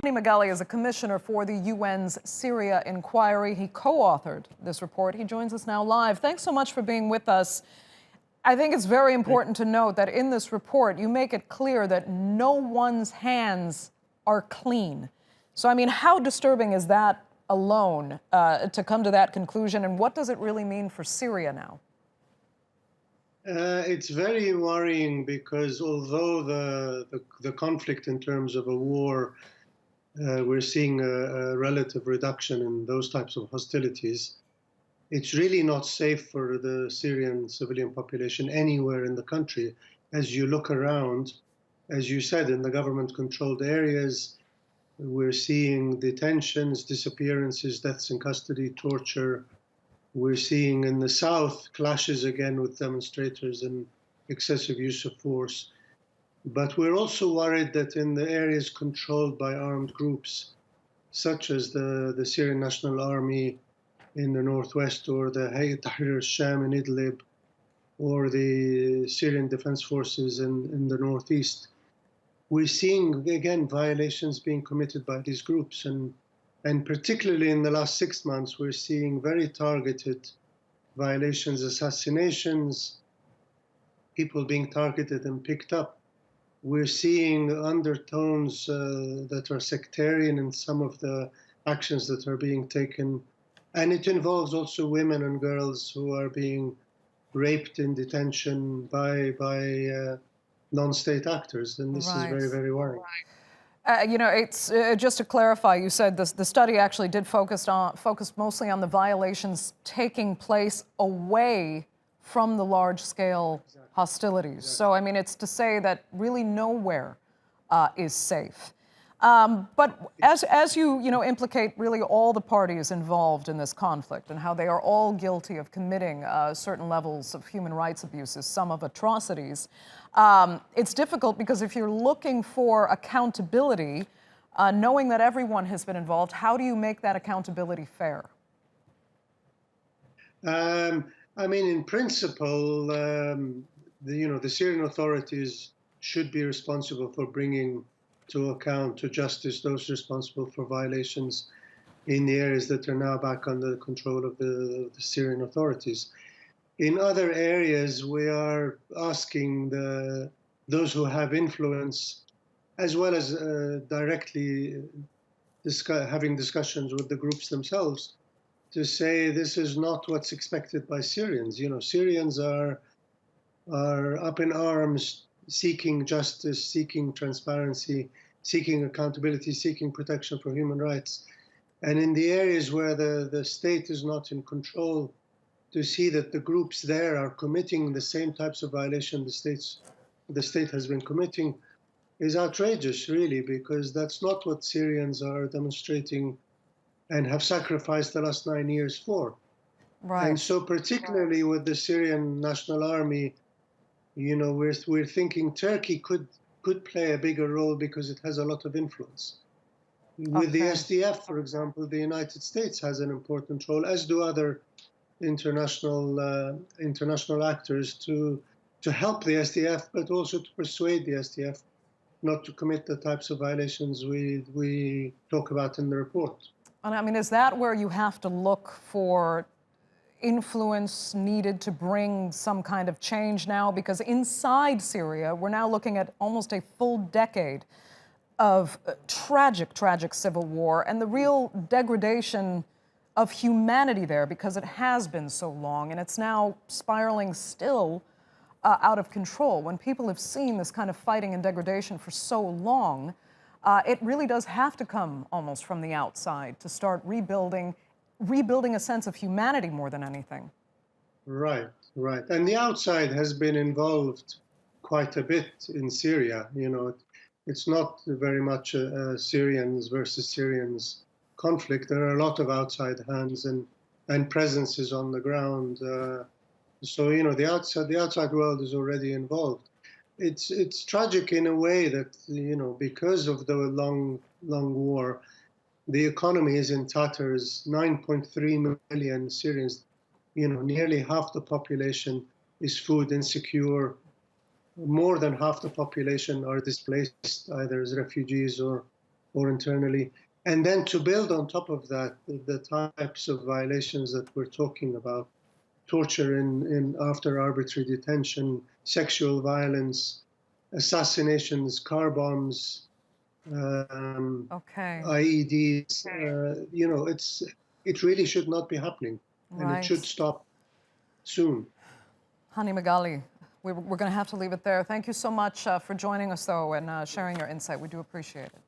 Hanny Megally is a commissioner for the UN's Syria inquiry. He co-authored this report. He joins us now live. Thanks so much for being with us. I think it's very important to note that in this report, you make it clear that no one's hands are clean. So, I mean, how disturbing is that alone to come to that conclusion, and what does it really mean for Syria now? It's very worrying because although the conflict in terms of a war, we're seeing a relative reduction in those types of hostilities, it's really not safe for the Syrian civilian population anywhere in the country. As you look around, as you said, in the government-controlled areas, we're seeing detentions, disappearances, deaths in custody, torture. We're seeing in the south clashes again with demonstrators and excessive use of force. But we're also worried that in the areas controlled by armed groups, such as the Syrian National Army in the northwest, or the Hayat Tahrir al-Sham in Idlib, or the Syrian Defense Forces in the northeast, we're seeing, again, violations being committed by these groups. And particularly in the last 6 months, we're seeing very targeted violations, assassinations, people being targeted and picked up. We're seeing undertones that are sectarian in some of the actions that are being taken. And it involves also women and girls who are being raped in detention by non-state actors. And this is very, very worrying. You know, it's just to clarify, you said the study actually did focus mostly on the violations taking place away from the large-scale hostilities. Exactly. So, I mean, it's to say that really nowhere is safe. But as you implicate really all the parties involved in this conflict and how they are all guilty of committing certain levels of human rights abuses, some of atrocities, it's difficult because if you're looking for accountability, knowing that everyone has been involved, how do you make that accountability fair? I mean, in principle, the Syrian authorities should be responsible for bringing to account, to justice, those responsible for violations in the areas that are now back under the control of the Syrian authorities. In other areas, we are asking those who have influence, as well as directly having discussions with the groups themselves, to say this is not what's expected by Syrians. You know, Syrians are up in arms, seeking justice, seeking transparency, seeking accountability, seeking protection for human rights. And in the areas where the state is not in control, to see that the groups there are committing the same types of violations the state has been committing is outrageous, really, because that's not what Syrians are demonstrating and have sacrificed the last 9 years for. Right. And so particularly with the Syrian National Army, you know, we're thinking Turkey could play a bigger role because it has a lot of influence. With the SDF, for example, the United States has an important role, as do other international actors, to help the SDF, but also to persuade the SDF not to commit the types of violations we talk about in the report. And I mean, is that where you have to look for influence needed to bring some kind of change now? Because inside Syria, we're now looking at almost a full decade of tragic civil war and the real degradation of humanity there, because it has been so long and it's now spiraling still out of control. When people have seen this kind of fighting and degradation for so long, it really does have to come almost from the outside to start rebuilding a sense of humanity more than anything. Right. And the outside has been involved quite a bit in Syria. You know, it's not very much a Syrians versus Syrians conflict. There are a lot of outside hands and presences on the ground. So, you know, the outside world is already involved. It's tragic in a way that, you know, because of the long war, the economy is in tatters. 9.3 million Syrians, you know, nearly half the population is food insecure. More than half the population are displaced, either as refugees or or internally. And then to build on top of that, the types of violations that we're talking about, torture in after arbitrary detention, sexual violence, assassinations, car bombs, Okay. IEDs, it really should not be happening, and it should Right. stop soon. Hanny Megally, we're going to have to leave it there. Thank you so much for joining us, though, and sharing your insight. We do appreciate it.